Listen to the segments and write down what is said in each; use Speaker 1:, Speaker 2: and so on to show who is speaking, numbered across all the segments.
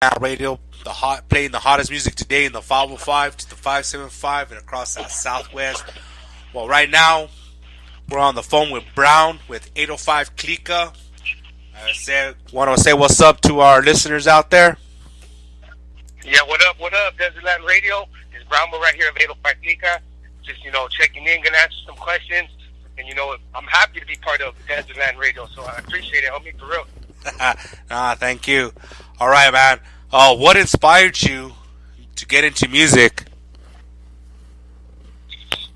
Speaker 1: Radio, playing the hottest music today in the 505 to the 575 and across that Southwest. Well, right now we're on the phone with Brown with 805 Clicka. Want to say what's up to our listeners out there.
Speaker 2: Yeah, what up, Desertland Radio? It's Brownbo right here of 805 Clicka. Just, checking in, gonna answer some questions. And, I'm happy to be part of Desertland Radio, so I appreciate it, homie, for real.
Speaker 1: Thank you. All right, man. What inspired you to get into music?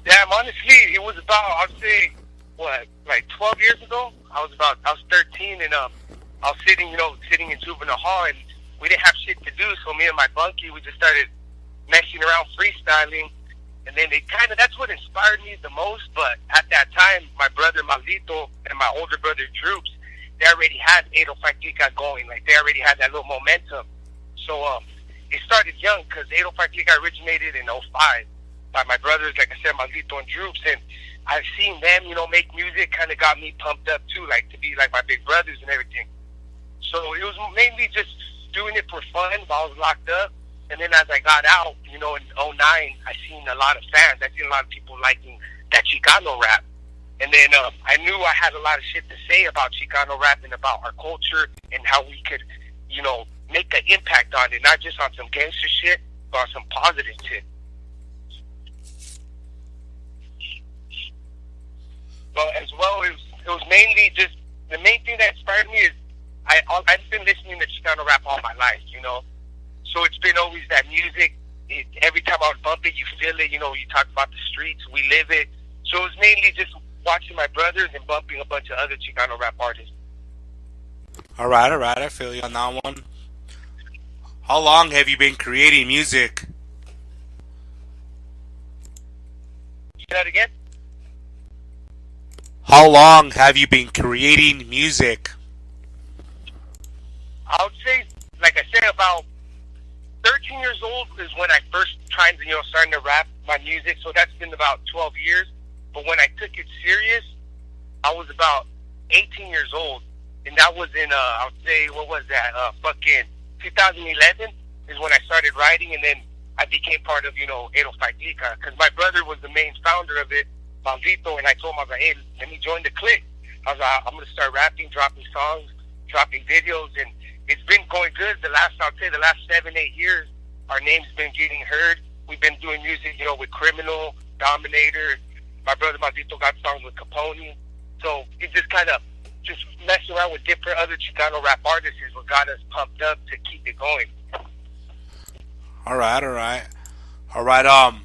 Speaker 2: Damn, honestly, it was about, I'd say, 12 years ago? I was 13, and I was sitting in juvenile hall, and we didn't have shit to do, so me and my bunkie, we just started messing around freestyling, and then that's what inspired me the most. But at that time, my brother Maldito and my older brother Droops, they already had 805 Clicka going, like they already had that little momentum. So it started young, because 805 Clicka originated in '05 by my brothers, like I said, Maldito and Droops, and I've seen them, make music, kind of got me pumped up too, like to be like my big brothers and everything. So it was mainly just doing it for fun while I was locked up. And then as I got out, in '09, I seen a lot of fans. I seen a lot of people liking that Chicano rap. And then I knew I had a lot of shit to say about Chicano rap and about our culture and how we could, make an impact on it, not just on some gangster shit, but on some positive shit. But as well, it was mainly just, the main thing that inspired me is I've been listening to Chicano rap all my life, So it's been always that music. Every time I would bump it, you feel it. You talk about the streets, we live it. So it was mainly just watching my brothers and bumping a bunch of other Chicano rap artists.
Speaker 1: All right. I feel you on that one. How long have you been creating music?
Speaker 2: Say that again?
Speaker 1: How long have you been creating music?
Speaker 2: I would say, like I said, about 13 years old is when I first tried, starting to rap my music. So that's been about 12 years. But when I took it serious, I was about 18 years old. And that was in, I would say, what was that? Fucking 2011 is when I started writing. And then I became part of, 805 Clicka. Because my brother was the main founder of it, Maldito. And I told him, I was like, hey, let me join the clique. I was like, I'm going to start rapping, dropping songs, dropping videos. And it's been going good. I'd say the last 7-8 years, our name's been getting heard. We've been doing music, with Criminal, Dominator. My brother Maldito got songs with Capone. So it just kind of just messing around with different other Chicano rap artists is what got us pumped up to keep it going.
Speaker 1: All right.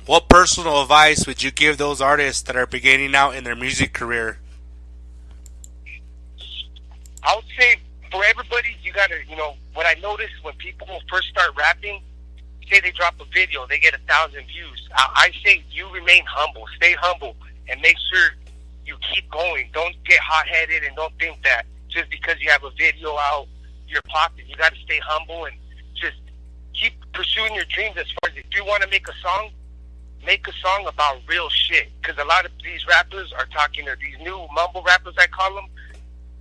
Speaker 1: What personal advice would you give those artists that are beginning out in their music career?
Speaker 2: I would say, for everybody, you gotta, what I notice when people first start rapping, say they drop a video, they get 1,000 views. I say you remain humble, stay humble, and make sure you keep going. Don't get hot-headed and don't think that just because you have a video out, you're popping. You gotta stay humble and just keep pursuing your dreams. As far as if you want to make a song about real shit. Because a lot of these rappers are talking, or these new mumble rappers, I call them,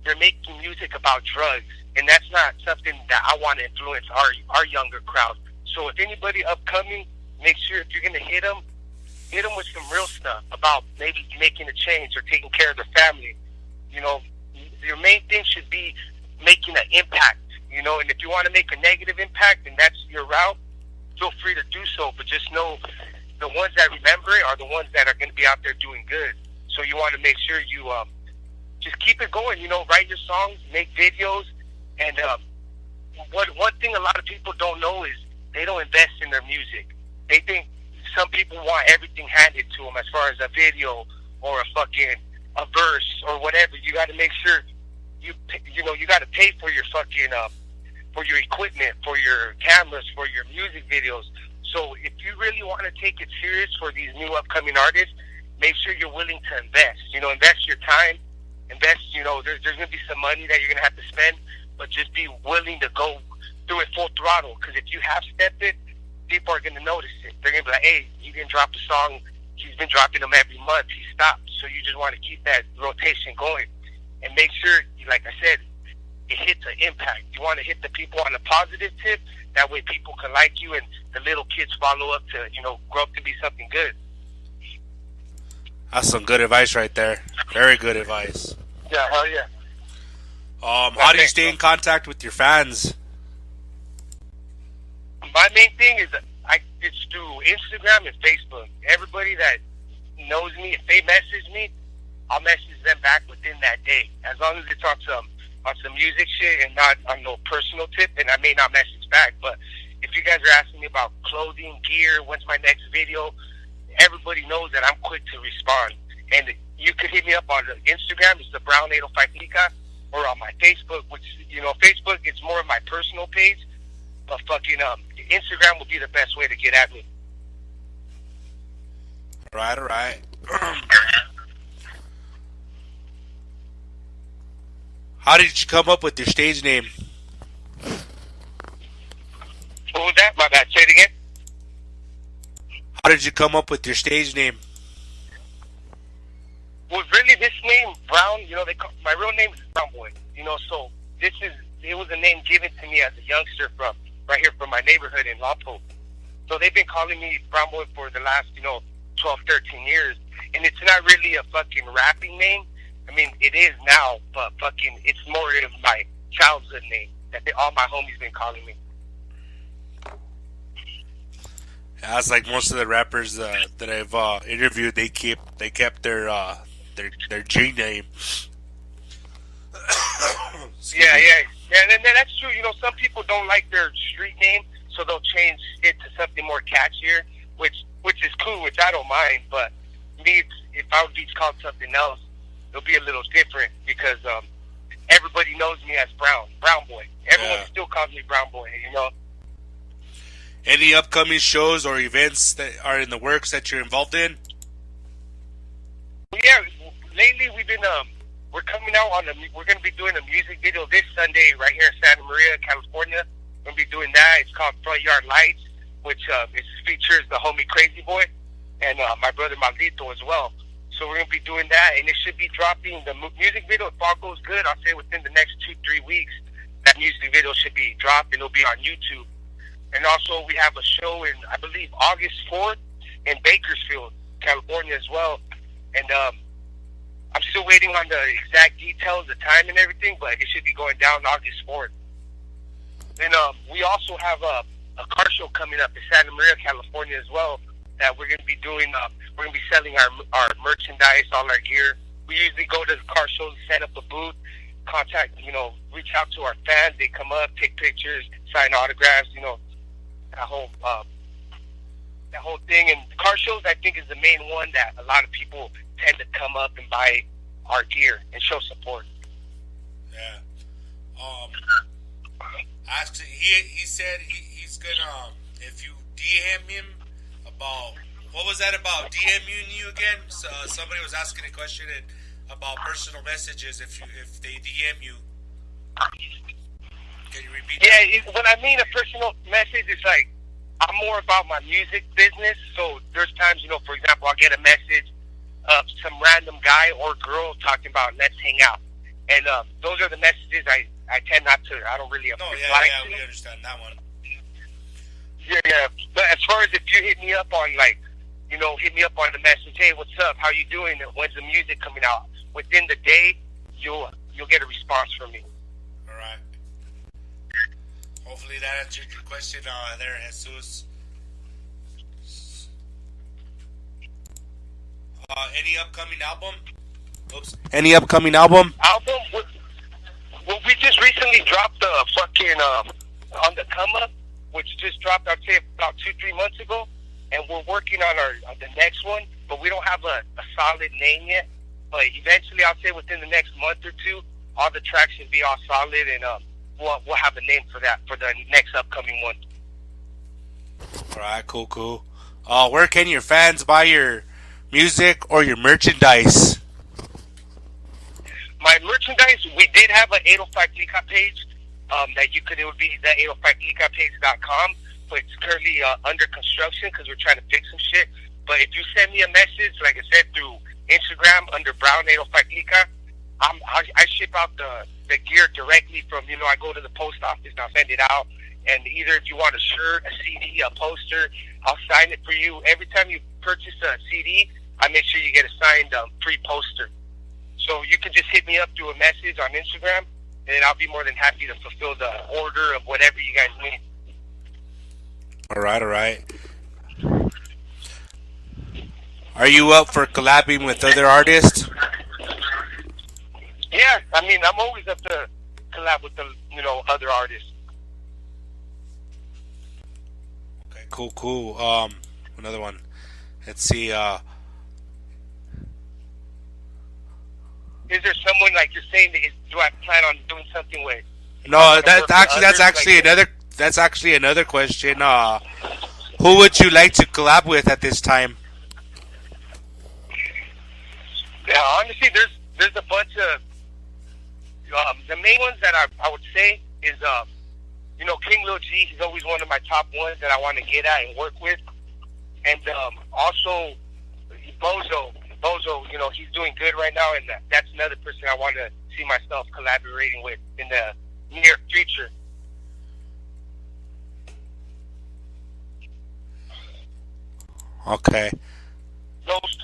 Speaker 2: they're making music about drugs, and that's not something that I want to influence our younger crowd. So if anybody upcoming, make sure if you're going to hit them with some real stuff about maybe making a change or taking care of their family. Your main thing should be making an impact, and if you want to make a negative impact and that's your route, feel free to do so, but just know the ones that remember it are the ones that are going to be out there doing good. So you want to make sure you just keep it going, write your songs, make videos. And one thing a lot of people don't know is they don't invest in their music. They think some people want everything handed to them as far as a video or a verse or whatever. You got to make sure you got to pay for your for your equipment, for your cameras, for your music videos. So if you really want to take it serious for these new upcoming artists, make sure you're willing to invest. Invest your time. Invest, there's going to be some money that you're going to have to spend, but just be willing to go through it full throttle. Because if you have stepped it, people are going to notice it. They're going to be like, hey, he didn't drop a song. He's been dropping them every month. He stopped. So you just want to keep that rotation going. And make sure, like I said, it hits an impact. You want to hit the people on a positive tip. That way people can like you and the little kids follow up to, grow up to be something good.
Speaker 1: That's some good advice right there. Very good advice.
Speaker 2: Yeah, hell yeah.
Speaker 1: How do you stay in contact with your fans?
Speaker 2: My main thing is it's through Instagram and Facebook. Everybody that knows me, if they message me, I'll message them back within that day. As long as it's on some music shit and not on no personal tip, and I may not message back. But if you guys are asking me about clothing, gear, when's my next video, everybody knows that I'm quick to respond. And you could hit me up on Instagram, it's the Brown 805 Clicka, or on my Facebook, which, Facebook is more of my personal page, but fucking Instagram will be the best way to get at me.
Speaker 1: All right. How did you come up with your stage name?
Speaker 2: What was that? My bad. Say it again.
Speaker 1: How did you come up with your stage name?
Speaker 2: Well, really, this name, Brown, my real name is Brown Boy. So it was a name given to me as a youngster from right here from my neighborhood in Lawpo. So they've been calling me Brown Boy for the last, 12, 13 years. And it's not really a fucking rapping name. I mean, it is now, but fucking, it's more of my childhood name that all my homies been calling me.
Speaker 1: That's like most of the rappers that I've interviewed. They kept their G name.
Speaker 2: Yeah. And then that's true. Some people don't like their street name, so they'll change it to something more catchier, which is cool, which I don't mind. But me, if I would be called something else, it'll be a little different because everybody knows me as Brown Boy. Everyone still calls me Brown Boy,
Speaker 1: Any upcoming shows or events that are in the works that you're involved in?
Speaker 2: Yeah, lately we've been we're coming out we're going to be doing a music video this Sunday right here in Santa Maria, California. We're going to be doing that. It's called Front Yard Lights, which it features the homie Crazy Boy and my brother Maldito as well. So we're going to be doing that, and it should be dropping the music video. If all goes good, I'll say within the next 2-3 weeks, that music video should be dropped, and it'll be on YouTube. And also, we have a show in, I believe, August 4th in Bakersfield, California as well. And I'm still waiting on the exact details, the time and everything, but it should be going down August 4th. Then we also have a car show coming up in Santa Maria, California as well, that we're going to be doing. We're going to be selling our merchandise, all our gear. We usually go to the car shows, set up a booth, reach out to our fans. They come up, take pictures, sign autographs, that whole thing. And car shows, I think, is the main one that a lot of people tend to come up and buy our gear and show support.
Speaker 1: Yeah. Actually, he said he's gonna, if you DM him about, what was that about? DMing you again? So, somebody was asking a question about personal messages. If they DM you, can you repeat that?
Speaker 2: Yeah, when I mean a personal message, it's like I'm more about my music business. So there's times, for example, I'll get a message of some random guy or girl talking about let's hang out, and those are the messages I tend not to. I don't really reply to.
Speaker 1: We understand that one.
Speaker 2: Yeah. But as far as if you hit me up on hit me up on the message, hey, what's up? How you doing? When's the music coming out? Within the day, you'll get a response from me.
Speaker 1: All right. Hopefully that answered your question there, Jesus. Any upcoming album? Oops. Any upcoming album?
Speaker 2: Well, we just recently dropped the fucking On the Come Up, which just dropped, I'd say, about 2-3 months ago. And we're working on the next one, but we don't have a solid name yet. But eventually, I'll say within the next month or two, all the tracks should be all solid, and we'll have a name for that for the next upcoming one.
Speaker 1: All right, cool. Where can your fans buy your music or your merchandise?
Speaker 2: My merchandise, we did have an 805 Clicka page that you could. It would be the 805clickapage.com. But it's currently under construction because we're trying to fix some shit. But if you send me a message, like I said, through Instagram under Brown 805 Clicka, I ship out the gear directly from, I go to the post office and I'll send it out. And either if you want a shirt, a CD, a poster, I'll sign it for you. Every time you purchase a CD, I make sure you get a signed free poster. So you can just hit me up through a message on Instagram, and I'll be more than happy to fulfill the order of whatever you guys need.
Speaker 1: All right. Are you up for collabing with other artists?
Speaker 2: Yeah, I'm always up to collab with the, other artists.
Speaker 1: Okay, cool. Another one. Let's see.
Speaker 2: Is there someone like you're saying that do I plan on doing something with?
Speaker 1: No, that's actually another question. Who would you like to collab with at this time?
Speaker 2: Yeah, honestly, there's a bunch of the main ones that I would say is King Lil G. He's always one of my top ones that I want to get at and work with, and also Bozo, he's doing good right now, and that's another person I want to see myself collaborating with in the near future.
Speaker 1: Okay.
Speaker 2: Those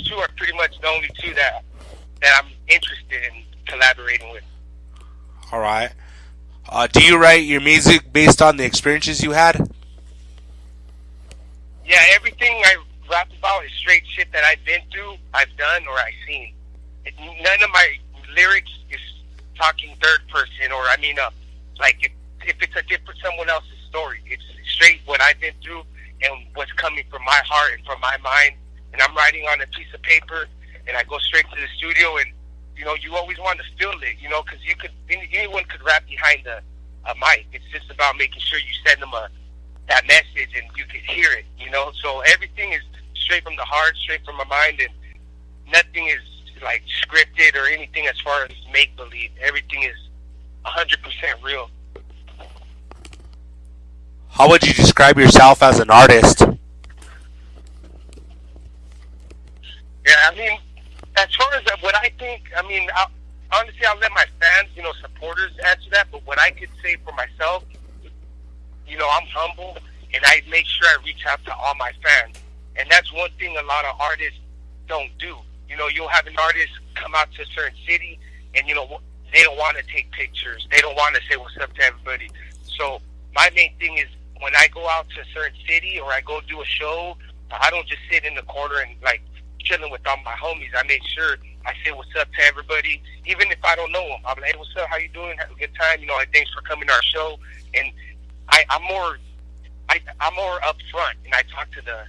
Speaker 2: two are pretty much the only two that I'm interested in collaborating with.
Speaker 1: All right. Do you write your music based on the experiences you had?
Speaker 2: Yeah, everything I rap about is straight shit that I've been through, I've done, or I've seen. None of my lyrics is talking third person, or like if it's a different someone else's story. It's straight what I've been through and what's coming from my heart and from my mind. And I'm writing on a piece of paper, and I go straight to the studio, and you always want to feel it, because anyone could rap behind a mic. It's just about making sure you send them that message and you can hear it, So everything is straight from the heart, straight from my mind, and nothing is like scripted or anything as far as make believe. Everything is 100% real.
Speaker 1: How would you describe yourself as an artist?
Speaker 2: Yeah, as far as what I think, honestly, I'll let my fans, supporters answer that. But what I could say for myself, I'm humble, and I make sure I reach out to all my fans. And that's one thing a lot of artists don't do. You'll have an artist come out to a certain city, and, they don't want to take pictures. They don't want to say what's up to everybody. So my main thing is when I go out to a certain city or I go do a show, I don't just sit in the corner and, chilling with all my homies. I make sure I say what's up to everybody, even if I don't know them. I'm like, hey, what's up? How you doing? Have a good time? Thanks for coming to our show. And I'm more upfront, and I talk to the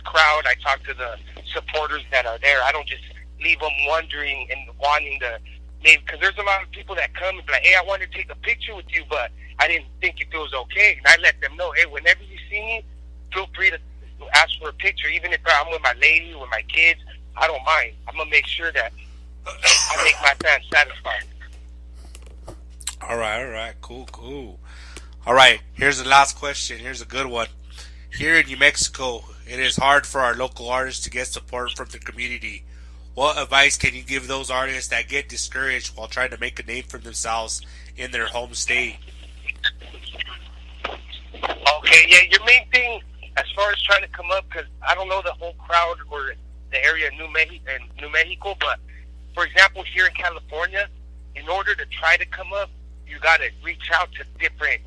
Speaker 2: crowd. I talk to the supporters that are there. I don't just leave them wondering and wanting to maybe, because there's a lot of people that come and be like, hey, I want to take a picture with you, but I didn't think if it was okay. And I let them know, hey, whenever you see me, feel free to ask for a picture. Even if I'm with my lady, with my kids, I don't mind. I'm going to make sure that I make my fans satisfied.
Speaker 1: All right. Cool. All right, here's the last question. Here's a good one. Here in New Mexico, it is hard for our local artists to get support from the community. What advice can you give those artists that get discouraged while trying to make a name for themselves in their home state?
Speaker 2: Okay, yeah, your main thing as far as trying to come up, because I don't know the whole crowd or the area of New Mexico, but for example, here in California, in order to try to come up, you got to reach out to different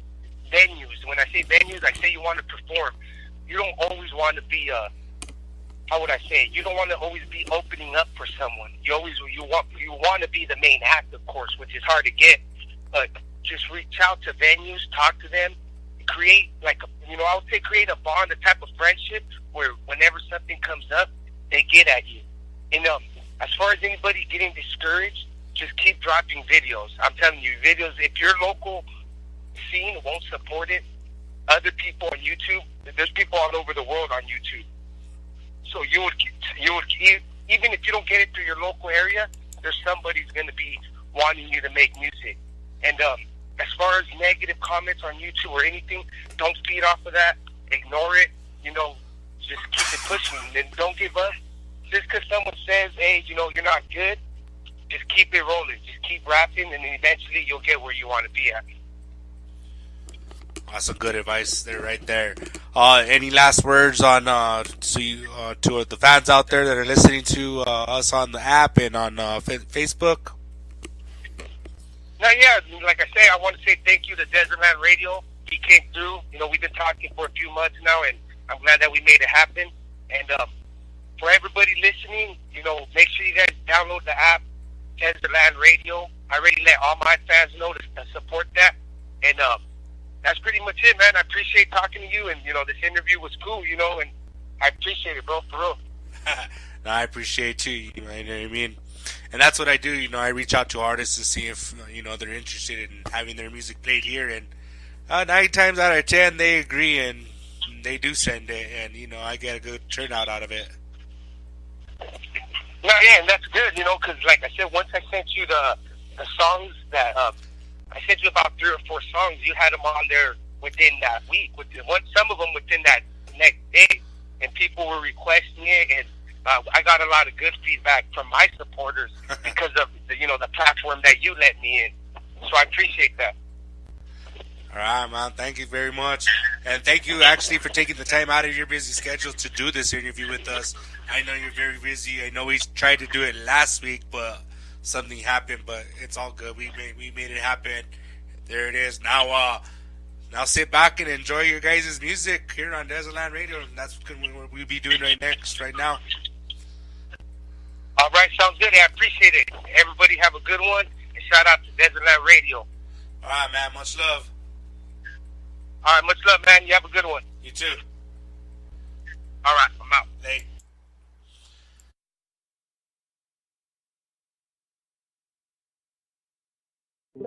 Speaker 2: venues. When I say venues, I say you want to perform. You don't always want to be you don't want to always be opening up for someone. You want to be the main act, of course, which is hard to get. But just reach out to venues, talk to them, create I would say create a bond, a type of friendship where whenever something comes up, they get at you. And as far as anybody getting discouraged, just keep dropping videos. I'm telling you, videos. If your local scene won't support it, other people on YouTube, there's people all over the world on YouTube. So you would even if you don't get it through your local area, there's somebody's going to be wanting you to make music. And as far as negative comments on YouTube or anything, don't feed off of that. Ignore it. Just keep it pushing. And don't give up. Just because someone says, hey, you're not good, just keep it rolling. Just keep rapping, and then eventually you'll get where you want to be at.
Speaker 1: That's some good advice there, right there. Any last words on to the fans out there that are listening to us on the app and on Facebook?
Speaker 2: No, yeah, like I say, I want to say thank you to Desertland Radio. He came through. You know, we've been talking for a few months now, and I'm glad that we made it happen. And for everybody listening, you know, make sure you guys download the app, Desertland Radio. I already let all my fans know to support that. And that's pretty much it, man. I appreciate talking to you, and, you know, this interview was cool, you know, and I appreciate it, bro, for real.
Speaker 1: No, I appreciate it too, you know what I mean? And that's what I do, you know, I reach out to artists to see if, you know, they're interested in having their music played here, and 9 times out of 10, they agree, and they do send it, and, you know, I get a good turnout out of it.
Speaker 2: No, yeah, and that's good, you know, because, like I said, once I sent you the songs that, I sent you about 3 or 4 songs. You had them on there within that week. Some of them within that next day, and people were requesting it. And I got a lot of good feedback from my supporters because of the platform that you let me in. So I appreciate that.
Speaker 1: All right, man. Thank you very much, and thank you actually for taking the time out of your busy schedule to do this interview with us. I know you're very busy. I know we tried to do it last week, but something happened, but it's all good. We made it happen. There it is. Now sit back and enjoy your guys' music here on Desertland Radio. And that's what we'll be doing right now.
Speaker 2: All right, sounds good. I appreciate it. Everybody have a good one, and shout out to Desertland Radio.
Speaker 1: All right, man. Much love.
Speaker 2: All right, much love, man. You have a good one.
Speaker 1: You too.
Speaker 2: All right, I'm out.
Speaker 1: Hey.
Speaker 3: We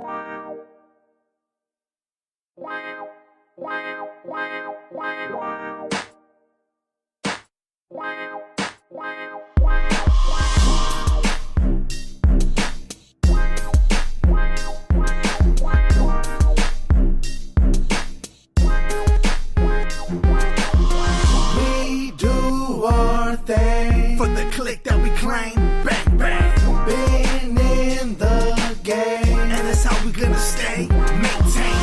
Speaker 3: do our thing for the click that we claim. Bang, bang. Been in the game, and that's how we gonna stay. Maintain.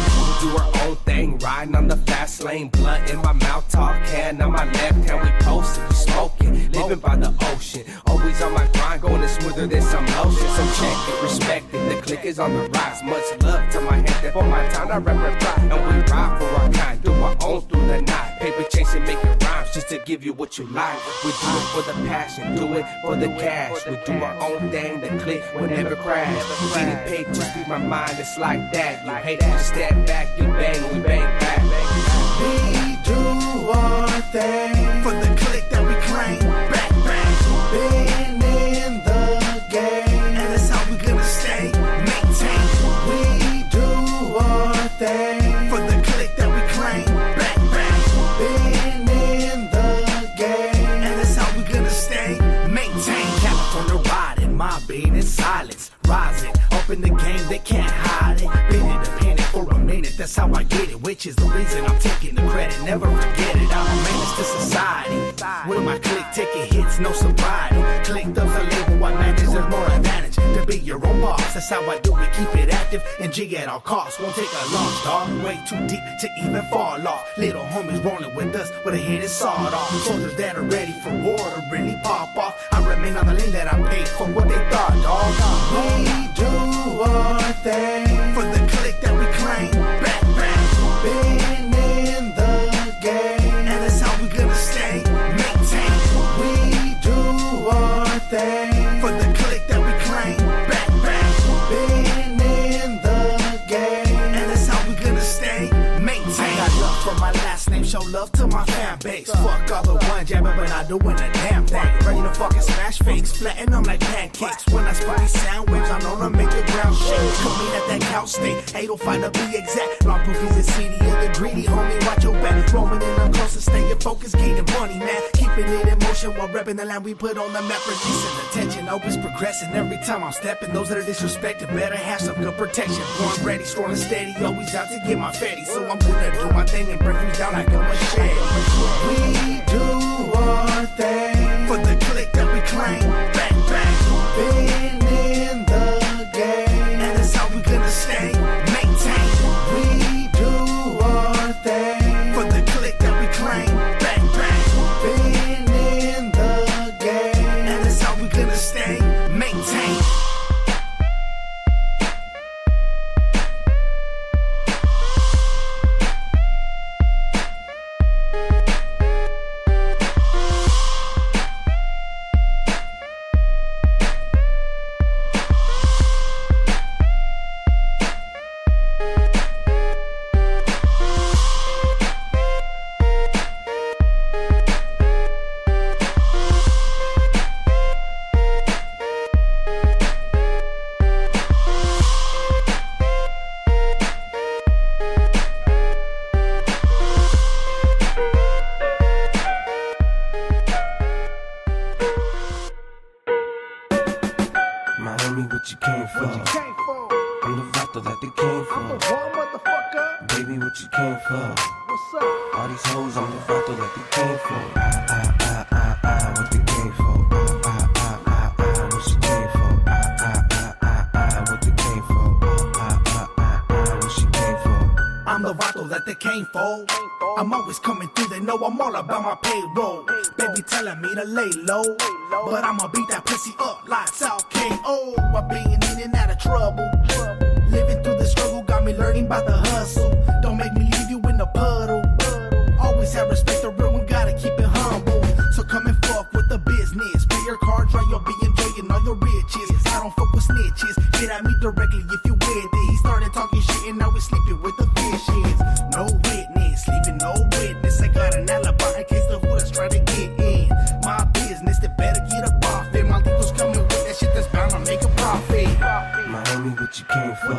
Speaker 4: Do our own thing, riding on the fast lane, blunt in my mouth, talk can on my left hand, we posted, we smoking, living by the ocean, always on my grind, going smoother than some lotion, so check it, respect it, the click is on the rise, much love to my head, that for my town, I rep pride, and we ride for our kind, do our own through the night, paper chasing, making rhymes, just to give you what you like, we do it for the passion, do it for the cash, we do our own thing, the click will never crash, getting paid to speak my mind, it's like that, you hate to step back, you bang, we bang back.
Speaker 3: We do our thing for the click that we claim. Bang, bang. Been in the game, and that's how we gonna stay. Maintain. We do our thing for the click that we claim. Bang, bang. Been in the game, and that's how we gonna stay. Maintain. California riding, my being in silence, rising up in the game, they can't hide it. Been independent for a minute, that's how I get it, which is the reason I'm taking the credit. Never forget it, I'm a menace to society. With my click taking hits, no sobriety. Click does a label, what matters there's more advantage to be your own boss. That's how I do it, keep it active and jig at all costs. Won't take a launch, dog, way too deep to even fall off. Little homies rolling with us with a hit is sawed off. Soldiers that are ready for war to really pop off. I remain on the lane that I paid for what they thought, dog. We do our thing for the click that we claim. Bang, bang. Been in the game, and that's how we gonna stay. Maintain. We do our thing for the click that we claim. Bang, bang. Been in the game, and that's how we gonna stay. Maintain. I got love for my last name, show love to my fan base. Fuck all the one jabbing, but not doing a damn thing. Ready to fucking smash fakes, flatten them like pancakes. When I spot these sound waves, I know to make the ground shake. Come in at that couch state, 805 to be exact. Long pookies and CD of the greedy, homie, watch your back. Roaming in them close and staying focused, getting money, man. Keeping it in motion while repping the line we put on the map. Releasing attention, always progressing. Every time I'm stepping, those that are disrespected better have some good protection. Born ready, strong and steady, always out to get my fatty. So I'm gonna do my thing and break me down like I'm a shed. We do our thing for the click that we claim. Bang, bang. Been in the
Speaker 4: these hoes on the vato like they came for. What they came for. What she came for. What they came for. What she came for.
Speaker 3: I'm the vato that they came for. I'm always coming through, they know I'm all about my payroll. Baby telling me to lay low, but I'ma beat that pussy up, lights out, KO. I've been in and out of trouble, living through the struggle, got me learning about the hustle. Don't make me leave you in the puddle. Always have respect, the real one gotta keep it humble. So come and fuck with the business, pay your cards right, you'll be enjoying all your riches. I don't fuck with snitches, get at me directly if you with it. He started talking shit and now he's sleeping with the fishes. No witness, leaving no witness. I got an alibi in case the hooders try to get in. My business, they better get up off it. My legal's coming with that shit that's bound to make a profit.
Speaker 4: My homie, what you came for?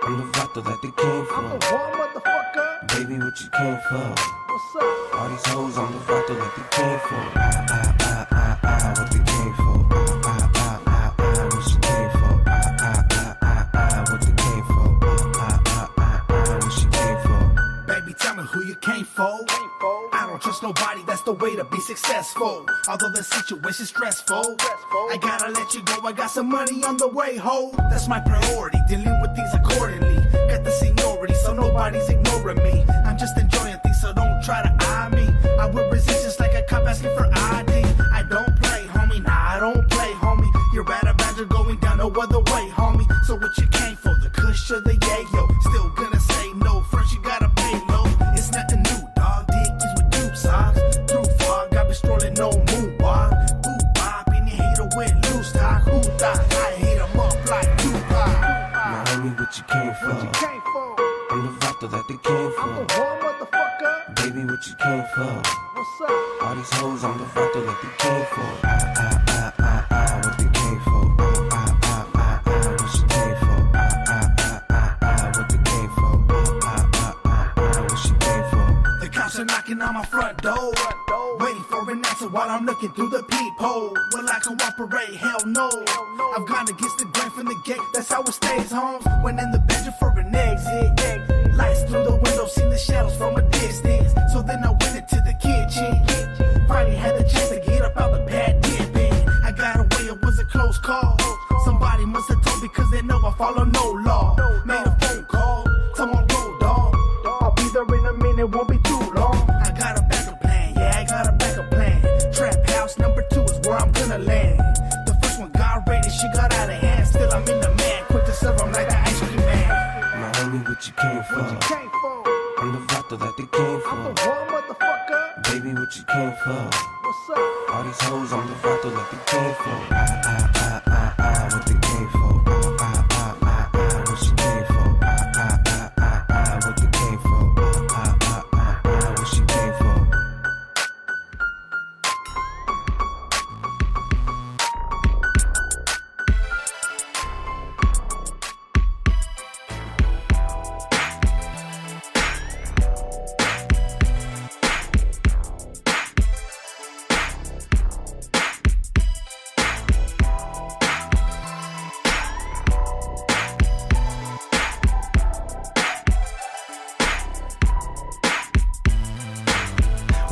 Speaker 4: I'm the vato that they came for.
Speaker 3: I'm the one motherfucker.
Speaker 4: Baby, what you came for?
Speaker 3: What's up?
Speaker 4: All these hoes on the vato that they came for. What they came for. What she came for. What they came for. What she came for.
Speaker 3: Baby, tell me who you came for. I don't trust nobody, that's the way to be successful. Although the situation's stressful, I gotta let you go, I got some money on the way, ho. That's my priority, dealing with things accordingly. Got the seniority, so nobody's ignoring me. I'm just enjoying things, so don't try to eye me. I will resist just like a cop asking for ID. I don't play, homie, nah, I don't play, homie. You're at a badger going down no other way, homie. So what you came for, the kush or the yayo? Still gonna say no, first you gotta pay low. It's nothing new, dog, dickies with tube socks. Through fog, I be strolling no moonwalk. Ooh, bop, and you hate her with loose talk. Who thought I hit 'em up like Tupac?
Speaker 4: My homie, what you came for? I'm the vato that they came for.
Speaker 3: One motherfucker.
Speaker 4: Baby, what you came for?
Speaker 3: What's up?
Speaker 4: All these hoes on the vato that they came for. What they came for. What she came for. What they came for. What she came for.
Speaker 3: The cops are knocking on my front door, waiting for an answer while I'm looking through the peephole. Will I cooperate? Hell no. I've gone against the grain from the gate, that's how it stays, homes. When in the bedroom for an exit, lights through the window, seen the shadows from a distance. So then I went into the kitchen, finally had the chance to get up out the pad dipping. I got away, it was a close call. Somebody must have told me cause they know I follow no law. Made a phone call, someone roll, dog. I'll be there in a minute, won't be too long. I got a backup plan, yeah, I got a backup plan. Trap house number 2 is where I'm gonna land. The first one got raided, she got out of hand. Still I'm in the man, quick to serve, I'm like the ice cream man.
Speaker 4: My homie, what you came for? I'm the vato that they came for.
Speaker 3: One motherfucker.
Speaker 4: Baby, what you came for?
Speaker 3: What's up?
Speaker 4: All these hoes on the vato that they came for. What they came for. What she came for. What they came for. What she came for.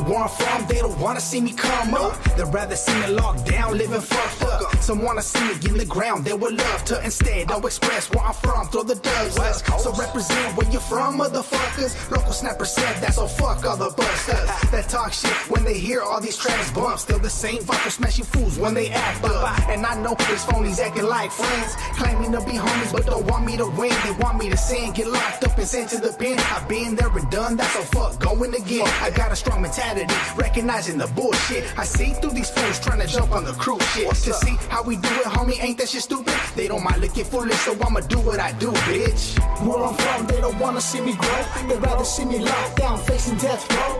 Speaker 3: Where I'm from, they don't wanna see me come up. They'd rather see me locked down, living fucked up. Some wanna see me in the ground, they would love to. Instead, I'll express where I'm from, throw the dubs up. So represent where you're from, motherfuckers. Local snapper said that, so fuck all the busters that talk shit when they hear all these tracks bump. Still the same vibe smashing fools when they act up. And I know these phonies acting like friends, claiming to be homies but don't want me to win. They want me to sin, get locked up and sent to the pen. I've been there and done that, so fuck going again. I got a strong mentality, recognizing the bullshit. I see through these fools trying to jump on the cruise shit. To see how we do it, homie, ain't that shit stupid? They don't mind looking foolish, so I'ma do what I do, bitch. Where I'm from, they don't wanna see me grow. They'd rather see me locked down, facing death row.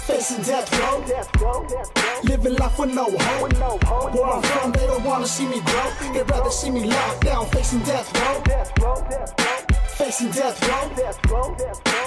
Speaker 3: Facing death row. Living life with no hope. Where I'm from, they don't wanna see me grow. They'd rather see me locked down, facing death row. facing death row,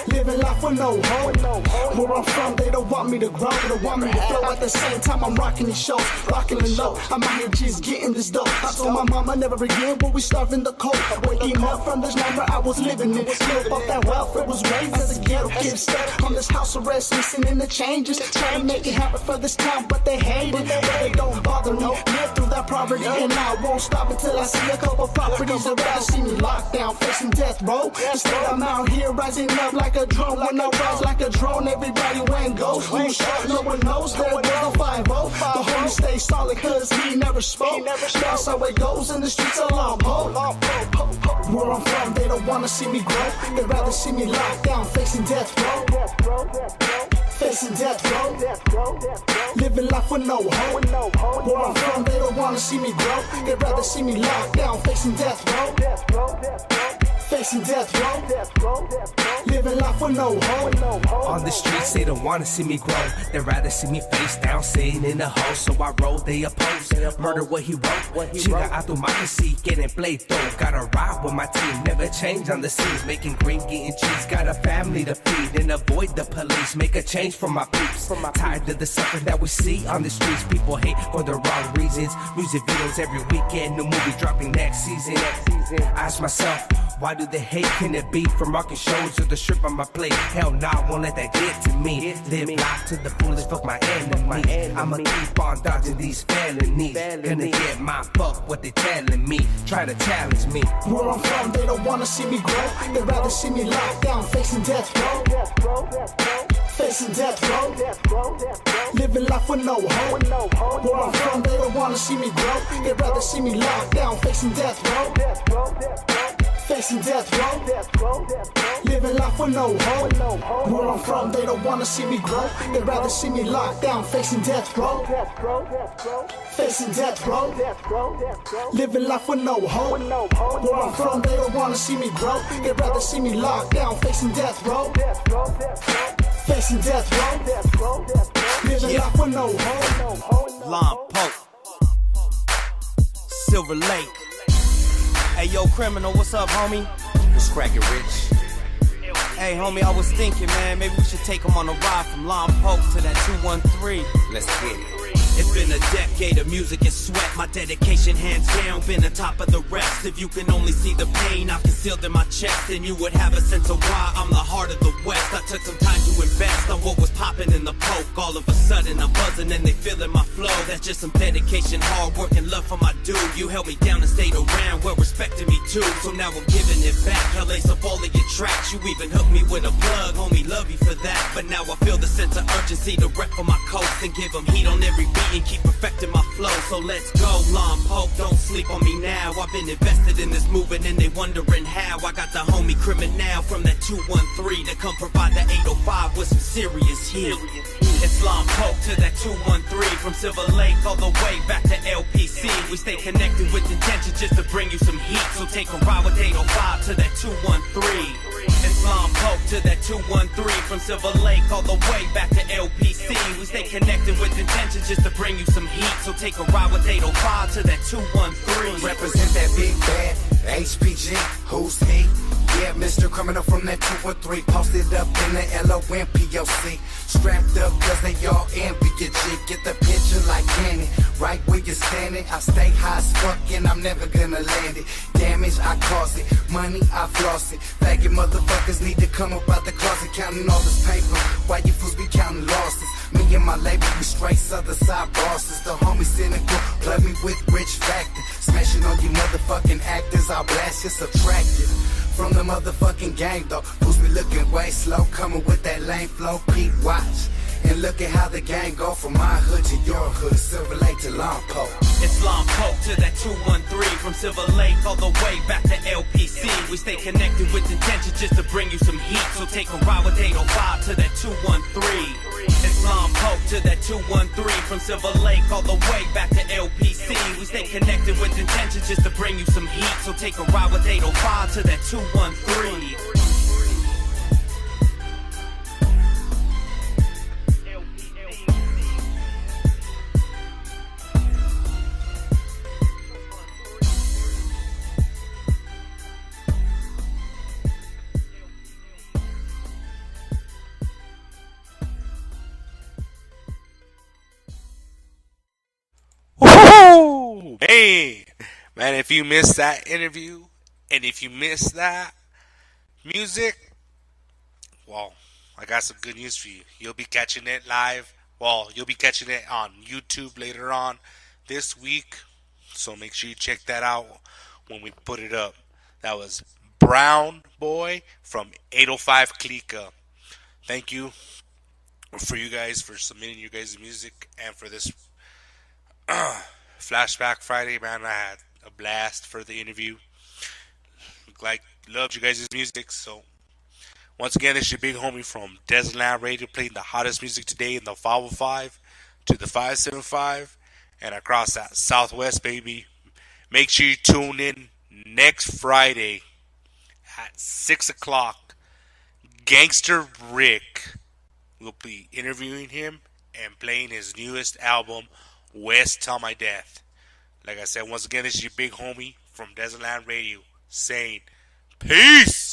Speaker 3: living life with no hope. Where I'm from, they don't want me to grow, they don't want me to flow. At the same time, I'm rocking these shows, rocking the low. I'm out here just getting this dope. I told my mama never again when we starve in the cold. Waking up from this number I was living in, live off that welfare, was raised as a ghetto kid, stuck on this house arrest, listening to changes, trying to make it happen for this town, but they hate it. But they don't bother me, live through that poverty, and I won't stop until I see a couple properties. They'd rather see me locked down, facing death row. Instead, I'm out here rising up like a drone. When I rise like a drone, everybody when goes. Who's shot, no one knows. There goes the 5-0. The homie stays solid cause he never spoke. That's how it goes in the streets of Lompoc. Where I'm from, they don't wanna see me grow. They'd rather see me locked down, facing death row. Facing death row, living life with no hope. Where I'm from, they don't wanna see me grow. They'd rather see me locked down, facing death row. Facing death row, living life with no hope.
Speaker 4: On the streets, they don't wanna see me grow. They'd rather see me face down, sitting in the hole. So I roll, they oppose. Murder what he wrote. Chinga a tu madre, sí, quieren pleito. Gotta ride with my team, never change on the scenes. Making green, getting cheese. Got a family to feed and avoid the police. Make a change for my peeps. Tired of the suffering that we see on the streets. People hate for the wrong reasons. Music videos every weekend, new movie dropping next season. I ask myself, why do they hate? Can it be from rocking shows or the strip on my plate? Hell nah, won't let that get to me. Live life to the fullest, fuck my enemy. I'ma keep on dodging these felonies. Gonna get my fuck what they telling me. Try to challenge me.
Speaker 3: Where I'm from, they don't wanna see me grow. They'd rather see me locked down, facing death row. Facing death row, living life with no hope. Where I'm from, they don't wanna see me grow. They'd rather see me locked down, facing death row. Facing death row, living life with no hope. Where I'm from, they don't wanna see me grow. They'd rather see me locked down, facing death row. Facing death row, living life with no hope. Where I'm from, they don't wanna see me grow. They'd rather see me locked down, facing death row. Facing death row, living life with no hope.
Speaker 5: Lompoc, Silver Lake. Hey yo, Criminal, what's up, homie?
Speaker 1: What's cracking, Rich?
Speaker 5: Hey homie, I was thinking, man, maybe we should take him on a ride from Lompoc to that 213.
Speaker 1: Let's get it.
Speaker 5: It's been a decade of music and sweat. My dedication, hands down, been on top of the rest. If you can only see the pain I've concealed in my chest, then you would have a sense of why I'm the heart of the West. I took some time to invest on what was popping in the poke. All of a sudden I'm buzzing and they feeling my flow. That's just some dedication, hard work, and love for my dude. You held me down and stayed around, well respected me too. So now I'm giving it back. I'll lace up all of your tracks. You even hooked me with a plug, homie, love you for that. But now I feel the sense of urgency to rep for my coast and give them heat on every beat and keep perfecting my flow. So let's go, Lompoc, don't sleep on me now. I've been invested in this movement and they wondering how. I got the homie Criminal from that 213 to come provide the 805 with some serious heat. It's Lompoc to that 213, from Silver Lake all the way back to LPC. We stay connected with intention just to bring you some heat. So take a ride with 805 to that 213. It's Lompoc to that 213, from Silver Lake all the way back to LPC. We stay connected with intention just to bring you some heat. So take a ride with 805 to that 213.
Speaker 6: Represent that big bad HPG, who's he? Yeah, Mr. Criminal from that 213. Posted up in the LOMPOC. Strapped up cause they all envy your chick. Get the picture like Annie, right where you're standing. I stay high as fuck and I'm never gonna land it. Damage, I cause it. Money, I floss it. Faggot motherfuckers need to come up out the closet, counting all this paper. Why you fools be counting losses? Me and my label, we straight other side bosses. The homie cynical, plug me with Rich Factor. Smashing on you motherfucking actors, I'll blast you, subtract it. From the motherfucking gang though, fools be looking way slow, coming with that lame flow, Pete watch. And look at how the gang go from my hood to your hood, Silver Lake to Lompoc.
Speaker 5: It's Lompoc to that 213, from Silver Lake all the way back to LPC. We stay connected with intention just to bring you some heat. So take a ride with 805 to that 213. It's Lompoc to that 213, from Silver Lake all the way back to LPC. We stay connected with intention just to bring you some heat. So take a ride with 805 to that 213.
Speaker 1: Hey, man, if you missed that interview and if you missed that music, well, I got some good news for you. You'll be catching it live. Well, you'll be catching it on YouTube later on this week. So make sure you check that out when we put it up. That was Brown Boy from 805 Clicka. Thank you for you guys for submitting your guys' music and for this Flashback Friday, man. I had a blast for the interview. Loved you guys' music. So once again, it's your big homie from Desertland Radio playing the hottest music today in the 505 to the 575 and across that Southwest, baby. Make sure you tune in next Friday at 6 o'clock. Gangster Rick will be interviewing him and playing his newest album, West Till My Death. Like I said, once again, this is your big homie from Desertland Radio saying, peace!